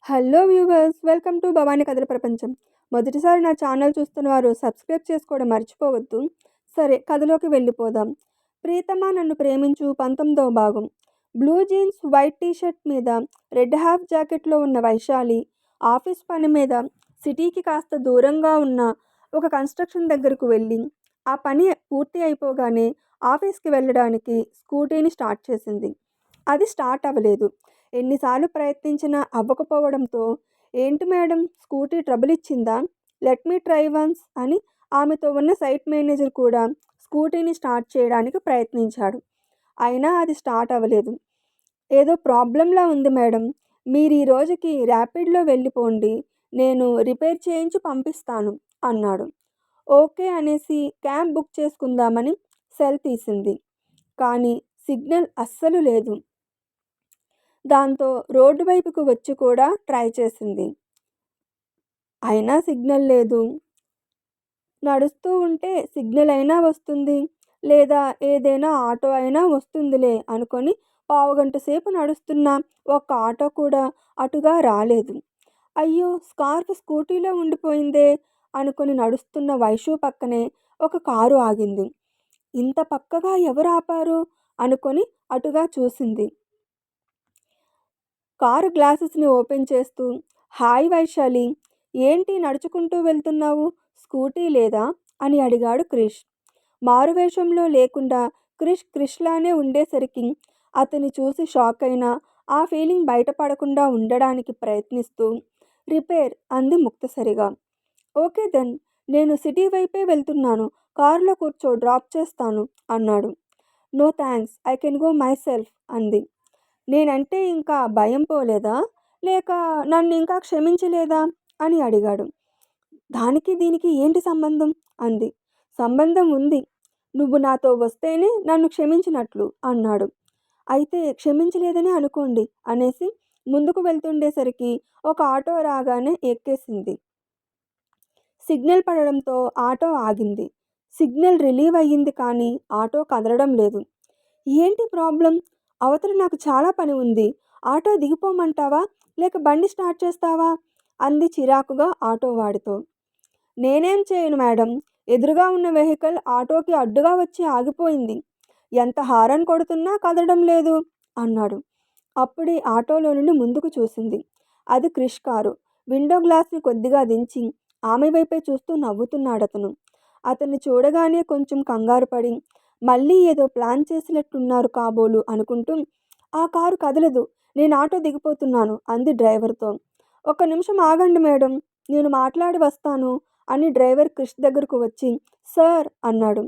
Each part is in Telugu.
Hello viewers, welcome to Bhavani కథల ప్రపంచం. మొదటిసారి నా ఛానల్ చూస్తున్న వారు సబ్స్క్రైబ్ చేసుకోవడం మర్చిపోవద్దు. సరే, కథలోకి వెళ్ళిపోదాం. ప్రీతమా నన్ను ప్రేమించు 19వ భాగం. బ్లూ జీన్స్, వైట్ టీషర్ట్ మీద రెడ్ హాఫ్ జాకెట్లో ఉన్న వైశాలి ఆఫీస్ పని మీద సిటీకి కాస్త దూరంగా ఉన్న ఒక కన్స్ట్రక్షన్ దగ్గరకు వెళ్ళి ఆ పని పూర్తి అయిపోగానే ఆఫీస్కి వెళ్ళడానికి స్కూటీని స్టార్ట్ చేసింది. అది స్టార్ట్ అవ్వలేదు. ఎన్నిసార్లు ప్రయత్నించినా అవ్వకపోవడంతో, ఏంటి మేడం, స్కూటీ ట్రబుల్ ఇచ్చిందా, లెట్ మీ ట్రై వన్స్ అని ఆమెతో ఉన్న సైట్ మేనేజర్ కూడా స్కూటీని స్టార్ట్ చేయడానికి ప్రయత్నించాడు. అయినా అది స్టార్ట్ అవ్వలేదు. ఏదో ప్రాబ్లంలా ఉంది మేడం, మీరు ఈ రోజుకి ర్యాపిడ్లో వెళ్ళిపోండి, నేను రిపేర్ చేయించి పంపిస్తాను అన్నాడు. ఓకే అనేసి క్యాబ్ బుక్ చేసుకుందామని సెల్ తీసింది. కానీ సిగ్నల్ అస్సలు లేదు. దాంతో రోడ్డు వైపుకు వచ్చి కూడా ట్రై చేసింది. అయినా సిగ్నల్ లేదు. నడుస్తూ ఉంటే సిగ్నల్ అయినా వస్తుంది, లేదా ఏదైనా ఆటో అయినా వస్తుందిలే అనుకొని పావుగంట సేపు నడుస్తున్నా ఒక్క ఆటో కూడా అటుగా రాలేదు. అయ్యో, స్కార్ఫ్ స్కూటీలో ఉండిపోయిందే అనుకుని నడుస్తున్న వైషు పక్కనే ఒక కారు ఆగింది. ఇంత పక్కగా ఎవరు ఆపారు అనుకొని అటుగా చూసింది. కారు గ్లాసెస్ని ఓపెన్ చేస్తూ, హాయ్ వైశాలి, ఏంటి నడుచుకుంటూ వెళ్తున్నావు, స్కూటీ లేదా అని అడిగాడు క్రిష్. మారువేషంలో లేకుండా క్రిష్లానే ఉండేసరికి అతన్ని చూసి షాక్ అయినా ఆ ఫీలింగ్ బయటపడకుండా ఉండడానికి ప్రయత్నిస్తూ రిపేర్ అంది ముక్తసరిగా. ఓకే దెన్, నేను సిటీ వైపే వెళ్తున్నాను, కారులో కూర్చో, డ్రాప్ చేస్తాను అన్నాడు. No thanks, I can go myself అంది. నేనంటే ఇంకా భయం పోలేదా, లేక నన్ను ఇంకా క్షమించలేదా అని అడిగాడు. దానికి దీనికి ఏంటి సంబంధం అంది. సంబంధం ఉంది, నువ్వు నాతో వస్తేనే నన్ను క్షమించినట్లు అన్నాడు. అయితే క్షమించలేదని అనుకోండి అనేసి ముందుకు వెళ్తుండేసరికి ఒక ఆటో రాగానే ఎక్కేసింది. సిగ్నల్ పడడంతో ఆటో ఆగింది. సిగ్నల్ రిలీవ్ అయ్యింది, కానీ ఆటో కదలడం లేదు. ఏంటి ప్రాబ్లం, అవతల నాకు చాలా పని ఉంది, ఆటో దిగిపోమంటావా లేక బండి స్టార్ట్ చేస్తావా అంది చిరాకుగా ఆటో వాడితో. నేనేం చేయను మేడం, ఎదురుగా ఉన్న వెహికల్ ఆటోకి అడ్డుగా వచ్చి ఆగిపోయింది, ఎంత హారన్ కొడుతున్నా కదలడం లేదు అన్నాడు. అప్పుడే ఆటోలో నుండి ముందుకు చూసింది. అది క్రిష్ కారు. విండో గ్లాస్ని కొద్దిగా దించి ఆమె వైపే చూస్తూ నవ్వుతున్నాడతను. అతన్ని చూడగానే కొంచెం కంగారు పడి, మళ్ళీ ఏదో ప్లాన్ చేసినట్టున్నారు కాబోలు అనుకుంటూ, ఆ కారు కదలదు, నేను ఆటో దిగిపోతున్నాను అంది డ్రైవర్తో. ఒక్క నిమిషం ఆగండి మేడం, నేను మాట్లాడి వస్తాను అని డ్రైవర్ క్రిష్ దగ్గరకు వచ్చి సార్ అన్నాడు.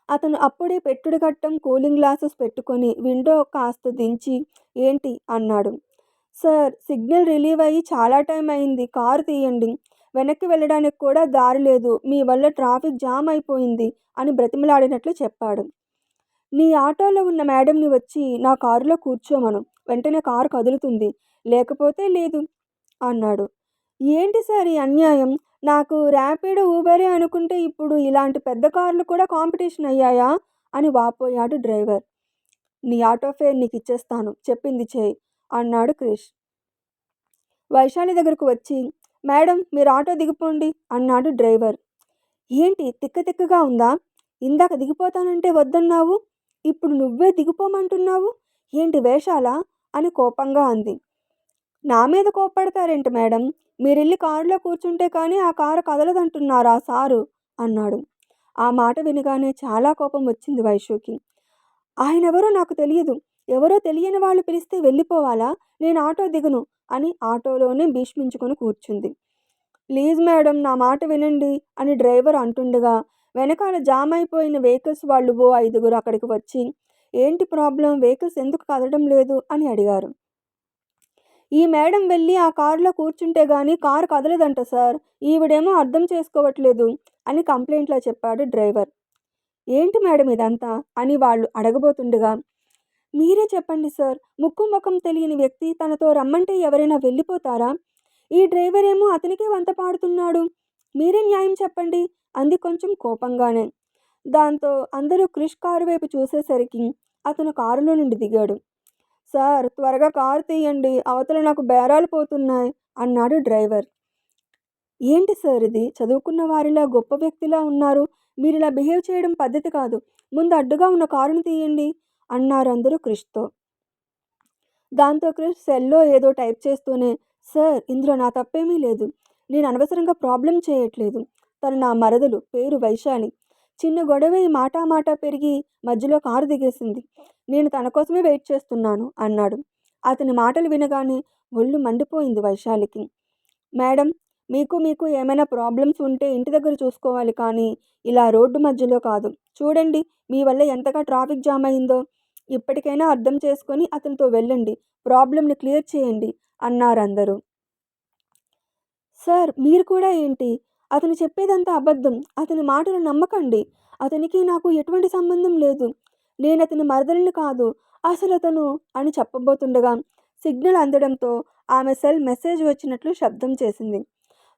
అతను అప్పుడే పెట్టుడు గట్టం కూలింగ్ గ్లాసెస్ పెట్టుకొని విండో కాస్త దించి ఏంటి అన్నాడు. సార్, సిగ్నల్ రిలీవ్ అయ్యి చాలా టైం అయింది, కారు తీయండి, వెనక్కి వెళ్ళడానికి కూడా దారి లేదు, మీ వల్ల ట్రాఫిక్ జామ్ అయిపోయింది అని బ్రతిమలాడినట్లు చెప్పాడు. నీ ఆటోలో ఉన్న మేడంని వచ్చి నా కారులో కూర్చోమను, వెంటనే కారు కదులుతుంది, లేకపోతే లేదు అన్నాడు. ఏంటి సార్ ఈ అన్యాయం, నాకు ర్యాపిడో ఊబరే అనుకుంటే ఇప్పుడు ఇలాంటి పెద్ద కార్లు కూడా కాంపిటీషన్ అయ్యాయా అని వాపోయాడు డ్రైవర్. నీ ఆటో ఫేర్ నీకు ఇచ్చేస్తాను, చెప్పింది చేయి అన్నాడు క్రిష్. వైశాలి దగ్గరకు వచ్చి మేడం, మీరు ఆటో దిగిపోండి అన్నాడు డ్రైవర్. ఏంటి తిక్కగా ఉందా, ఇందాక దిగిపోతానంటే వద్దన్నావు, ఇప్పుడు నువ్వే దిగిపోమంటున్నావు, ఏంటి వేషాలా అని కోపంగా అంది. నా మీద కోప్పడతారేంటి మేడం, మీరెళ్ళి కారులో కూర్చుంటే కానీ ఆ కారు కదలదంటున్నారా సారు అన్నాడు. ఆ మాట వినగానే చాలా కోపం వచ్చింది వైషుకి. ఆయనెవరో నాకు తెలియదు, ఎవరో తెలియని వాళ్ళు పిలిస్తే వెళ్ళిపోవాలా, నేను ఆటో దిగను అని ఆటోలోనే భీష్మించుకొని కూర్చుంది. ప్లీజ్ మేడం, నా మాట వినండి అని డ్రైవర్ అంటుండగా వెనకాల జామ్ అయిపోయిన వెహికల్స్ వాళ్ళు 5 అక్కడికి వచ్చి ఏంటి ప్రాబ్లం, వెహికల్స్ ఎందుకు కదలడం లేదు అని అడిగారు. ఈ మేడం వెళ్ళి ఆ కారులో కూర్చుంటే గానీ కారు కదలదంట సార్, ఈవిడేమో అర్థం చేసుకోవట్లేదు అని కంప్లైంట్లో చెప్పాడు డ్రైవర్. ఏంటి మేడం ఇదంతా అని వాళ్ళు అడగబోతుండగా, మీరే చెప్పండి సార్, ముక్కు ముఖం తెలియని వ్యక్తి తనతో రమ్మంటే ఎవరైనా వెళ్ళిపోతారా, ఈ డ్రైవర్ ఏమో అతనికే వంత పాడుతున్నాడు, మీరే న్యాయం చెప్పండి అంది కొంచెం కోపంగానే. దాంతో అందరూ క్రిష్ కారు వైపు చూసేసరికి అతను కారులో నుండి దిగాడు. సార్ త్వరగా కారు తీయండి, అవతల నాకు బేరాలు పోతున్నాయి అన్నాడు డ్రైవర్. ఏంటి సార్ ఇది? చదువుకున్న వారిలా గొప్ప వ్యక్తిలా ఉన్నారు. మీరిలా బిహేవ్ చేయడం పద్ధతి కాదు. ముందు అడ్డుగా ఉన్న కారుని తీయండి అన్నారందరూ క్రిష్‌తో. దాంతో క్రిష్ సెల్‌లో ఏదో టైప్ చేస్తూనే, సార్ ఇందులో నా తప్పేమీ లేదు. నేను అనవసరంగా ప్రాబ్లమ్ చేయట్లేదు. తను నా మరదలు, పేరు వైశాలి. చిన్న గొడవై మాటా పెరిగి మధ్యలో కారు దిగేసింది. నేను తన కోసమే వెయిట్ చేస్తున్నాను అన్నాడు. అతని మాటలు వినగానే ఒళ్ళు మండిపోయింది వైశాలికి. మేడం, మీకు ఏమైనా ప్రాబ్లమ్స్ ఉంటే ఇంటి దగ్గర చూసుకోవాలి కానీ ఇలా రోడ్డు మధ్యలో కాదు. చూడండి మీ వల్ల ఎంతగా ట్రాఫిక్ జామ్ అయిందో. ఇప్పటికైనా అర్థం చేసుకొని అతనితో వెళ్ళండి. ప్రాబ్లమ్‌ని క్లియర్ చేయండి అన్నారందరూ. సార్ మీరు కూడా ఏంటి? అతను చెప్పేదంతా అబద్ధం. అతని మాటలు నమ్మకండి. అతనికి నాకు ఎటువంటి సంబంధం లేదు. నేనతని మరదలిని కాదు. అసలతను అని చెప్పబోతుండగా సిగ్నల్ అందడంతో ఆమె సెల్ మెసేజ్ వచ్చినట్లు శబ్దం చేసింది.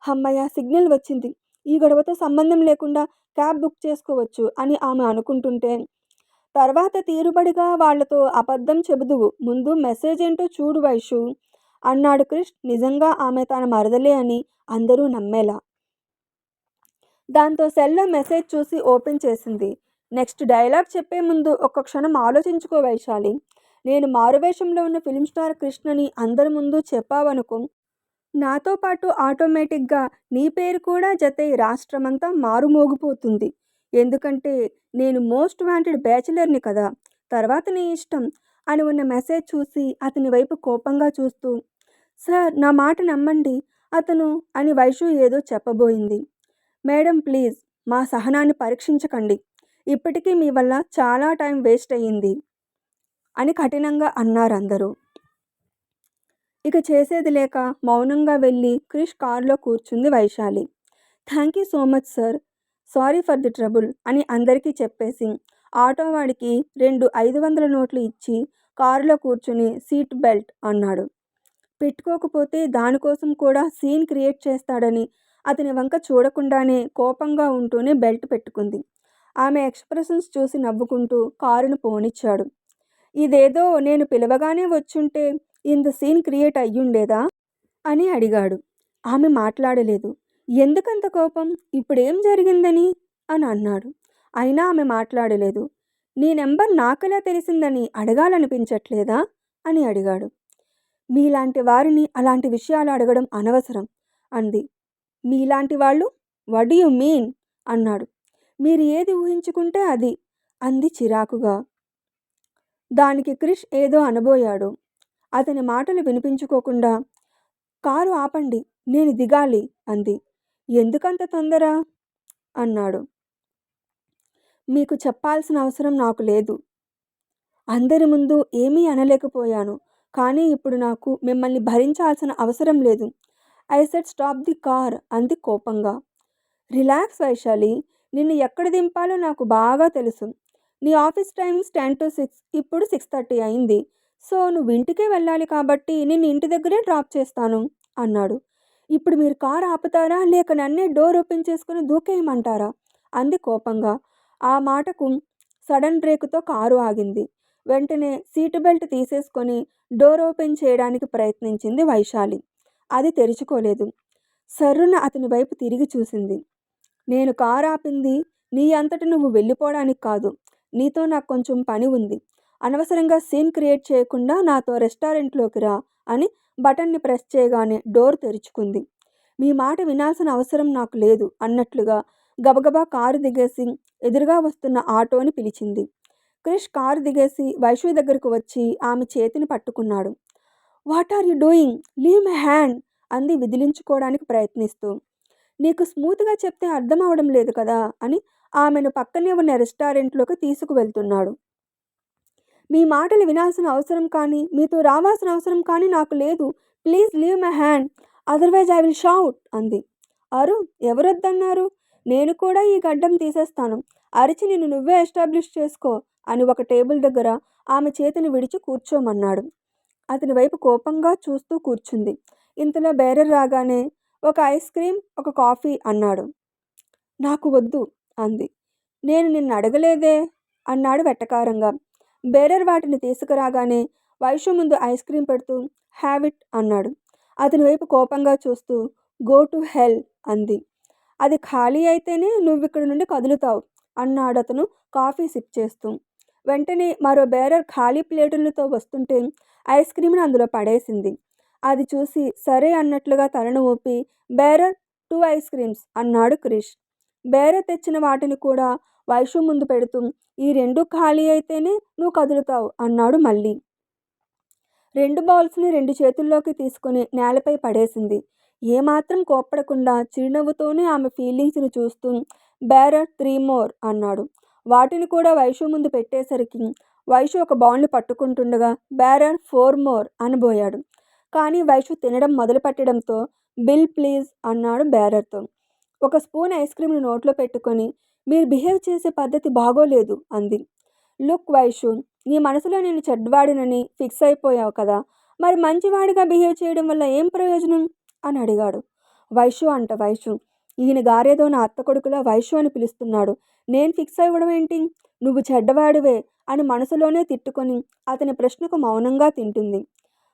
హమ్మయ్య! సిగ్నల్ వచ్చింది. ఈ గొడవతో సంబంధం లేకుండా క్యాబ్ బుక్ చేసుకోవచ్చు అని ఆమె అనుకుంటుంటే, తర్వాత తీరుబడిగా వాళ్లతో అబద్ధం చెబుదువు. ముందు మెసేజ్ ఏంటో చూడు వైషు అన్నాడు క్రిష్. నిజంగా ఆమె తన మరదలే అని అందరూ నమ్మేలా. దాంతో సెల్లో మెసేజ్ చూసి ఓపెన్ చేసింది. నెక్స్ట్ డైలాగ్ చెప్పే ముందు ఒక్క క్షణం ఆలోచించుకో వైశాలి. నేను మారువేషంలో ఉన్న ఫిల్మ్ స్టార్ కృష్ణని అందరి ముందు చెప్పావనుకో, నాతో పాటు ఆటోమేటిక్గా నీ పేరు కూడా జతై రాష్ట్రమంతా మారుమోగిపోతుంది. ఎందుకంటే నేను మోస్ట్ వాంటెడ్ బ్యాచిలర్ని కదా. తర్వాత నీ ఇష్టం అని ఉన్న మెసేజ్ చూసి అతని వైపు కోపంగా చూస్తూ, సార్ నా మాట నమ్మండి అతను అని వైషు ఏదో చెప్పబోయింది. మేడం ప్లీజ్ మా సహనాన్ని పరీక్షించకండి. ఇప్పటికీ మీ వల్ల చాలా టైం వేస్ట్ అయ్యింది అని కఠినంగా అన్నారందరూ. ఇక చేసేది లేక మౌనంగా వెళ్ళి క్రిష్ కారులో కూర్చుంది Vaishali. Thank you so much sir, sorry for the trouble అని అందరికీ చెప్పేసి ఆటో వాడికి 2 500 నోట్లు ఇచ్చి కారులో కూర్చుని సీట్ బెల్ట్ అన్నాడు. పెట్టుకోకపోతే దానికోసం కూడా సీన్ క్రియేట్ చేస్తాడని అతని వంక చూడకుండానే కోపంగా ఉంటూనే బెల్ట్ పెట్టుకుంది. ఆమె ఎక్స్ప్రెషన్స్ చూసి నవ్వుకుంటూ కారును పోనిచ్చాడు. ఇదేదో నేను పిలవగానే వచ్చుంటే ఇంత సీన్ క్రియేట్ అయ్యుండేదా అని అడిగాడు. ఆమె మాట్లాడలేదు. ఎందుకంత కోపం? ఇప్పుడేం జరిగిందని అని అన్నాడు. అయినా ఆమె మాట్లాడలేదు. నీ నెంబర్ నాకెలా తెలిసిందని అడగాలనిపించట్లేదా అని అడిగాడు. మీలాంటి వారిని అలాంటి విషయాలు అడగడం అనవసరం అంది. మీలాంటి వాళ్ళు? వాట్ డు యు మీన్ అన్నాడు. మీరు ఏది ఊహించుకుంటే అది అంది చిరాకుగా. దానికి క్రిష్ ఏదో అనబోయాడు. అతని మాటలు వినిపించుకోకుండా కారు ఆపండి, నేను దిగాలి అంది. ఎందుకంత తొందర అన్నాడు. మీకు చెప్పాల్సిన అవసరం నాకు లేదు. అందరి ముందు ఏమీ అనలేకపోయాను. కానీ ఇప్పుడు నాకు మిమ్మల్ని భరించాల్సిన అవసరం లేదు. I said stop the car అంది కోపంగా. రిలాక్స్ వైశాలి, నిన్ను ఎక్కడ దింపాలో నాకు బాగా తెలుసు. నీ ఆఫీస్ టైమింగ్స్ 10 to 6, ఇప్పుడు 6:30 అయింది. సో నువ్వు ఇంటికే వెళ్ళాలి కాబట్టి నిన్ను ఇంటి దగ్గరే డ్రాప్ చేస్తాను అన్నాడు. ఇప్పుడు మీరు కారు ఆపుతారా లేక నన్నే డోర్ ఓపెన్ చేసుకుని దూకేయమంటారా అంది కోపంగా. ఆ మాటకు సడన్ బ్రేకుతో కారు ఆగింది. వెంటనే సీటు బెల్ట్ తీసేసుకొని డోర్ ఓపెన్ చేయడానికి ప్రయత్నించింది వైశాలి. అది తెరుచుకోలేదు. సర్రున అతని వైపు తిరిగి చూసింది. నేను కారు ఆపింది నీ అంతట నువ్వు వెళ్ళిపోవడానికి కాదు. నీతో నాకు కొంచెం పని ఉంది. అనవసరంగా సీన్ క్రియేట్ చేయకుండా నాతో రెస్టారెంట్లోకి రా అని బటన్ని ప్రెస్ చేయగానే డోర్ తెరుచుకుంది. మీ మాట వినాల్సిన అవసరం నాకు లేదు అన్నట్లుగా గబగబా కారు దిగేసి ఎదురుగా వస్తున్న ఆటోని పిలిచింది. క్రిష్ కారు దిగేసి వైషు దగ్గరకు వచ్చి ఆమె చేతిని పట్టుకున్నాడు. What are you doing? Leave my hand అంది విదిలించుకోవడానికి ప్రయత్నిస్తూ. నీకు స్మూత్గా చెప్తే అర్థం అవడం లేదు కదా అని ఆమెను పక్కనే ఉన్న రెస్టారెంట్లోకి తీసుకువెళ్తున్నాడు. మీ మాటలు వినాల్సిన అవసరం కానీ మీతో రావాల్సిన అవసరం కానీ నాకు లేదు. Please leave my hand otherwise I will shout అంది. అరు, ఎవరొద్దన్నారు? నేను కూడా ఈ గడ్డం తీసేస్తాను. అరిచి నిన్ను నువ్వే ఎస్టాబ్లిష్ చేసుకో అని ఒక టేబుల్ దగ్గర ఆమె చేతిని విడిచి కూర్చోమన్నాడు. అతని వైపు కోపంగా చూస్తూ కూర్చుంది. ఇంతలో బేరర్ రాగానే ఒక ఐస్ క్రీమ్, ఒక కాఫీ అన్నాడు. నాకు వద్దు అంది. నేను నిన్ను అడగలేదే అన్నాడు వెటకారంగా. బేరర్ వాటిని తీసుకురాగానే వైషు ముందు ఐస్ క్రీమ్ పెడుతూ హ్యావ్ ఇట్ అన్నాడు. అతని వైపు కోపంగా చూస్తూ గో టు హెల్ అంది. అది ఖాళీ అయితేనే నువ్విక్కడి నుండి కదులుతావు అన్నాడతను కాఫీ సిప్ చేస్తూ. వెంటనే మరో బేరర్ ఖాళీ ప్లేటులతో వస్తుంటే ఐస్ క్రీమ్ని అందులో పడేసింది. అది చూసి సరే అన్నట్లుగా తలను ఊపి బేరర్ 2 ఐస్ క్రీమ్స్ అన్నాడు క్రిష్. బేరర్ తెచ్చిన వాటిని కూడా వైషు ముందు పెడుతూ ఈ 2 ఖాళీ అయితేనే నువ్వు కదులుతావు అన్నాడు మళ్ళీ. 2 బౌల్స్ని 2 చేతుల్లోకి తీసుకుని నేలపై పడేసింది. ఏమాత్రం కోప్పడకుండా చిరునవ్వుతోనే ఆమె ఫీలింగ్స్ని చూస్తూ బేరర్ 3 మోర్ అన్నాడు. వాటిని కూడా వైషు ముందు పెట్టేసరికి వైషు ఒక బౌల్ని పట్టుకుంటుండగా బేరర్ 4 మోర్ అనబోయాడు. కానీ వైషు తినడం మొదలుపెట్టడంతో బిల్ ప్లీజ్ అన్నాడు బేరర్తో. ఒక స్పూన్ ఐస్ క్రీమ్ని నోట్లో పెట్టుకొని మీరు బిహేవ్ చేసే పద్ధతి బాగోలేదు అంది. లుక్ వైషు, నీ మనసులో నేను చెడ్వాడినని ఫిక్స్ అయిపోయావు కదా, మరి మంచివాడిగా బిహేవ్ చేయడం వల్ల ఏం ప్రయోజనం అని అడిగాడు. వైషు అంట వైషు, ఈయన గారేదో నా అత్త కొడుకులా వైషు అని పిలుస్తున్నాడు, నేను ఫిక్స్ అవ్వడం ఏంటి, నువ్వు చెడ్డవాడివే అని మనసులోనే తిట్టుకొని అతని ప్రశ్నకు మౌనంగా తింటుంది.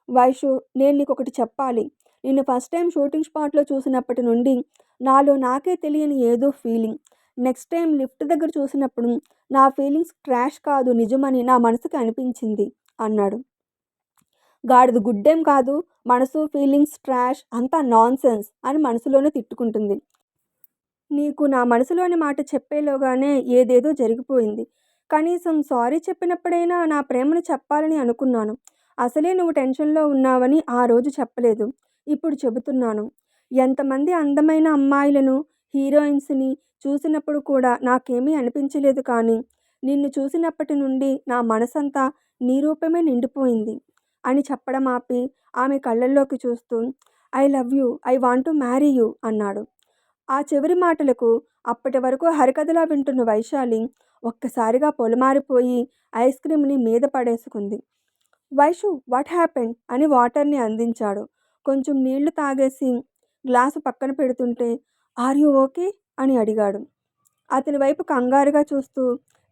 వైషు, నేను నీకు ఒకటి చెప్పాలి. నిన్ను ఫస్ట్ టైం షూటింగ్ స్పాట్లో చూసినప్పటి నుండి నాలో నాకే తెలియని ఏదో ఫీలింగ్. నెక్స్ట్ టైం లిఫ్ట్ దగ్గర చూసినప్పుడు నా ఫీలింగ్స్ ట్రాష్ కాదు నిజమని నా మనసుకి అనిపించింది అన్నాడు. గాడిద గుడ్డేం కాదు, మనసు ఫీలింగ్స్ ట్రాష్ అంతా నాన్సెన్స్ అని మనసులోనే తిట్టుకుంటుంది. నీకు నా మనసులోని మాట చెప్పేలోగానే ఏదేదో జరిగిపోయింది. కనీసం సారీ చెప్పినప్పుడైనా నా ప్రేమను చెప్పాలని అనుకున్నాను. అసలే నువ్వు టెన్షన్లో ఉన్నావని ఆ రోజు చెప్పలేదు. ఇప్పుడు చెబుతున్నాను. ఎంతమంది అందమైన అమ్మాయిలను, హీరోయిన్స్ని చూసినప్పుడు కూడా నాకేమీ అనిపించలేదు, కానీ నిన్ను చూసినప్పటి నుండి నా మనసంతా నీ రూపమే నిండిపోయింది అని చెప్పడం ఆపి ఆమె కళ్ళల్లోకి చూస్తూ I love you, I want to marry you అన్నాడు. ఆ చివరి మాటలకు అప్పటి వరకు హరికథలా వింటున్న వైశాలి ఒక్కసారిగా పొలమారిపోయి ఐస్ క్రీమ్ని మీద పడేసుకుంది. వైషు, వాట్ హ్యాపెండ్ అని వాటర్ని అందించాడు. కొంచెం నీళ్లు తాగేసి గ్లాసు పక్కన పెడుతుంటే ఆర్ యూ ఓకే అని అడిగాడు. అతని వైపు కంగారుగా చూస్తూ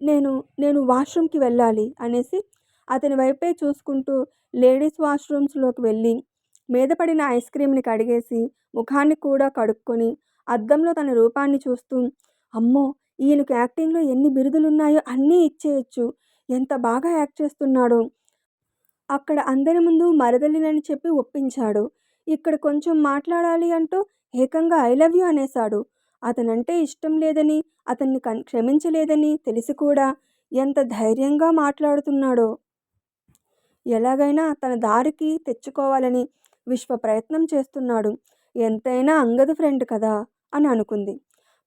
నేను నేను వాష్రూమ్కి వెళ్ళాలి అనేసి అతని వైపే చూసుకుంటూ లేడీస్ వాష్రూమ్స్లోకి వెళ్ళి మీద పడిన ఐస్ క్రీమ్ని కడిగేసి ముఖాన్ని కూడా కడుక్కొని అద్దంలో తన రూపాన్ని చూస్తూ అమ్మో, ఈయనకు యాక్టింగ్లో ఎన్ని బిరుదులున్నాయో అన్నీ ఇచ్చేయచ్చు, ఎంత బాగా యాక్ట్ చేస్తున్నాడో, అక్కడ అందరి ముందు మరదలినని చెప్పి ఒప్పించాడు, ఇక్కడ కొంచెం మాట్లాడాలి అంటూ ఏకంగా ఐ లవ్ యూ అనేశాడు, అతనంటే ఇష్టం లేదని అతన్ని క్షమించలేదని తెలిసి కూడా ఎంత ధైర్యంగా మాట్లాడుతున్నాడో, ఎలాగైనా తన దారికి తెచ్చుకోవాలని విశ్వ ప్రయత్నం చేస్తున్నాడు, ఎంతైనా అంగది ఫ్రెండ్ కదా అని అనుకుంది.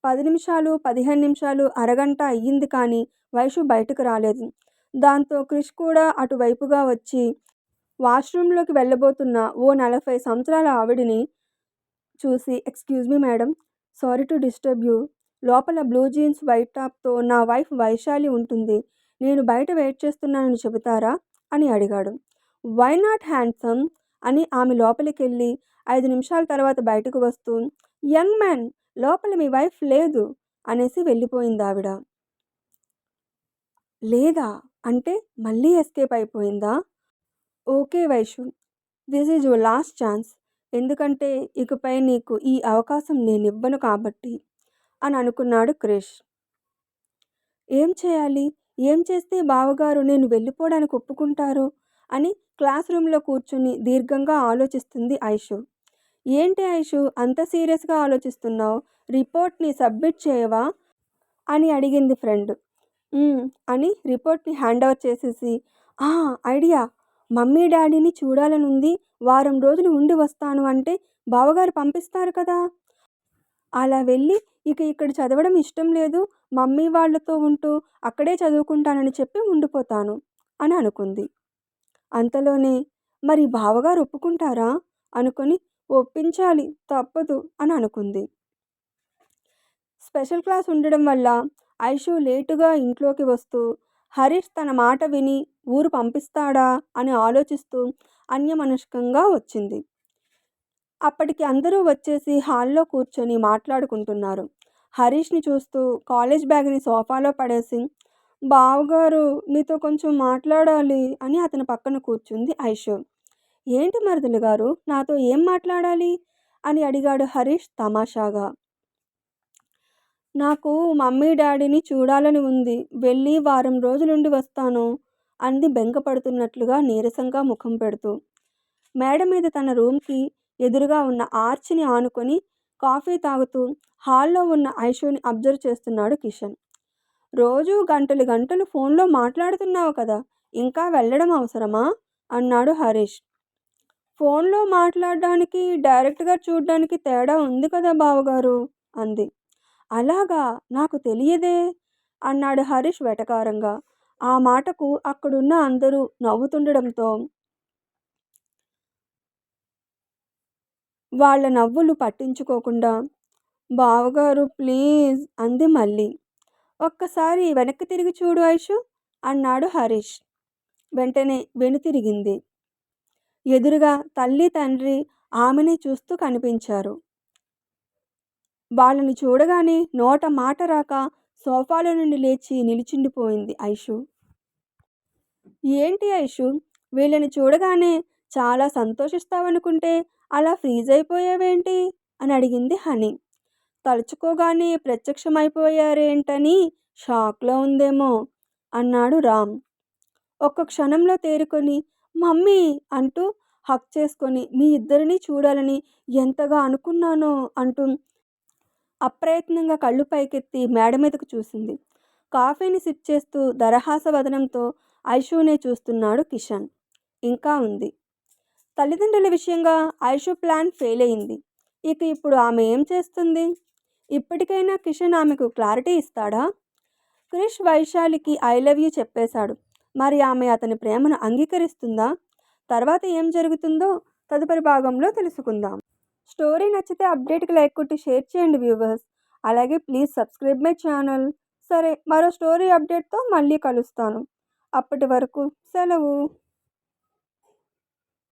10 నిమిషాలు, 15 నిమిషాలు, అరగంట అయ్యింది, కానీ వైషు బయటకు రాలేదు. దాంతో క్రిష్ కూడా అటువైపుగా వచ్చి వాష్రూమ్లోకి వెళ్ళబోతున్న ఓ 40 సంవత్సరాల ఆవిడిని చూసి excuse me madam, sorry to disturb you, లోపల బ్లూ జీన్స్ వైట్ టాప్తో నా వైఫ్ వైశాలి ఉంటుంది, నేను బయట వెయిట్ చేస్తున్నానని చెబుతారా అని అడిగాడు. వై నాట్ హ్యాండ్సమ్ అని ఆమె లోపలికి వెళ్ళి 5 నిమిషాల తర్వాత బయటకు వస్తూ యంగ్ మ్యాన్, లోపల మీ వైఫ్ లేదు అనేసి వెళ్ళిపోయింది ఆవిడ. లేదా అంటే మళ్ళీ ఎస్కేప్ అయిపోయిందా? Okay Vaishu, this is your last chance, ఎందుకంటే ఇకపై నీకు ఈ అవకాశం నేనివ్వను కాబట్టి అని అనుకున్నాడు క్రిష్. ఏం చేయాలి, ఏం చేస్తే బావగారు నేను వెళ్ళిపోవడానికి ఒప్పుకుంటారు అని క్లాస్ రూమ్లో కూర్చుని దీర్ఘంగా ఆలోచిస్తుంది ఐషు. ఏంటి ఐషు అంత సీరియస్గా ఆలోచిస్తున్నావు, రిపోర్ట్ని సబ్మిట్ చేయవా అని అడిగింది ఫ్రెండ్. అని రిపోర్ట్ని హ్యాండ్ ఓవర్ చేసేసి ఐడియా, మమ్మీ డాడీని చూడాలనుంది, వారం రోజులు ఉండి వస్తాను అంటే బావగారు పంపిస్తారు కదా, అలా వెళ్ళి ఇక ఇక్కడ చదవడం ఇష్టం లేదు, మమ్మీ వాళ్ళతో ఉంటూ అక్కడే చదువుకుంటానని చెప్పి ఉండిపోతాను అని అనుకుంది. అంతలోనే మరి బావగారు ఒప్పుకుంటారా అనుకొని ఒప్పించాలి తప్పదు అని అనుకుంది. స్పెషల్ క్లాస్ ఉండడం వల్ల ఐషు లేటుగా ఇంట్లోకి వస్తూ హరీష్ తన మాట విని ఊరు పంపిస్తాడా అని ఆలోచిస్తూ అన్యమనస్కంగా వచ్చింది. అప్పటికి అందరూ వచ్చేసి హాల్లో కూర్చొని మాట్లాడుకుంటున్నారు. హరీష్ని చూస్తూ కాలేజ్ బ్యాగ్ని సోఫాలో పడేసి బావగారు మీతో కొంచెం మాట్లాడాలి అని అతని పక్కన కూర్చుంది ఐషు. ఏంటి మరుదులు గారు నాతో ఏం మాట్లాడాలి అని అడిగాడు హరీష్ తమాషాగా. నాకు మమ్మీ డాడీని చూడాలని ఉంది. వెళ్ళి వారం రోజులుండి వస్తాను అంది బెంగపడుతున్నట్లుగా నీరసంగా ముఖం పెడుతూ. మేడ మీద తన రూమ్కి ఎదురుగా ఉన్న ఆర్చిని ఆనుకొని కాఫీ తాగుతూ హాల్లో ఉన్న ఐషుని అబ్జర్వ్ చేస్తున్నాడు కిషన్. రోజూ గంటలు గంటలు ఫోన్లో మాట్లాడుతున్నావు కదా, ఇంకా వెళ్ళడం అవసరమా అన్నాడు హరీష్. ఫోన్లో మాట్లాడడానికి డైరెక్ట్గా చూడ్డానికి తేడా ఉంది కదా బావగారు అంది. అలాగా, నాకు తెలియదే అన్నాడు హరీష్ వెటకారంగా. ఆ మాటకు అక్కడున్న అందరూ నవ్వుతుండడంతో వాళ్ళ నవ్వులు పట్టించుకోకుండా బావగారు ప్లీజ్ అంది మళ్ళీ. ఒక్కసారి వెనక్కి తిరిగి చూడు ఐషు అన్నాడు హరీష్. వెంటనే వెనుతిరిగింది. ఎదురుగా తల్లి తండ్రి ఆమెనే చూస్తూ కనిపించారు. వాళ్ళని చూడగానే నోట మాట రాక సోఫాలో నుండి లేచి నిలిచిండిపోయింది ఐషు. ఏంటి ఐషు, వీళ్ళని చూడగానే చాలా సంతోషిస్తావనుకుంటే అలా ఫ్రీజ్ అయిపోయావేంటి అని అడిగింది హనీ. తలుచుకోగానే ప్రత్యక్షమైపోయారేంటని షాక్లో ఉందేమో అన్నాడు రామ్. ఒక్క క్షణంలో తేరుకొని మమ్మీ అంటూ హక్ చేసుకొని మీ ఇద్దరిని చూడాలని ఎంతగా అనుకున్నానో అంటూ అప్రయత్నంగా కళ్ళు పైకెత్తి మేడ మీదకు చూసింది. కాఫీని సిప్ చేస్తూ దరహాస వదనంతో ఐషునే చూస్తున్నాడు కిషన్. ఇంకా ఉంది. తల్లిదండ్రుల విషయంగా ఐషు ప్లాన్ ఫెయిల్ అయింది. ఇక ఇప్పుడు ఆమె ఏం చేస్తుంది? ఇప్పటికైనా కిషన్ ఆమెకు క్లారిటీ ఇస్తాడా? క్రిష్ వైశాలికి ఐ లవ్ యూ చెప్పేశాడు. మరి ఆమె అతని ప్రేమను అంగీకరిస్తుందా? తర్వాత ఏం జరుగుతుందో తదుపరి భాగంలో తెలుసుకుందాం. స్టోరీ నచ్చితే అప్డేట్కి లైక్ కొట్టి షేర్ చేయండి వ్యూవర్స్. అలాగే ప్లీజ్ సబ్స్క్రైబ్ మై ఛానల్. సరే, మరో స్టోరీ అప్డేట్తో మళ్ళీ కలుస్తాను. అప్పటి వరకు సెలవు.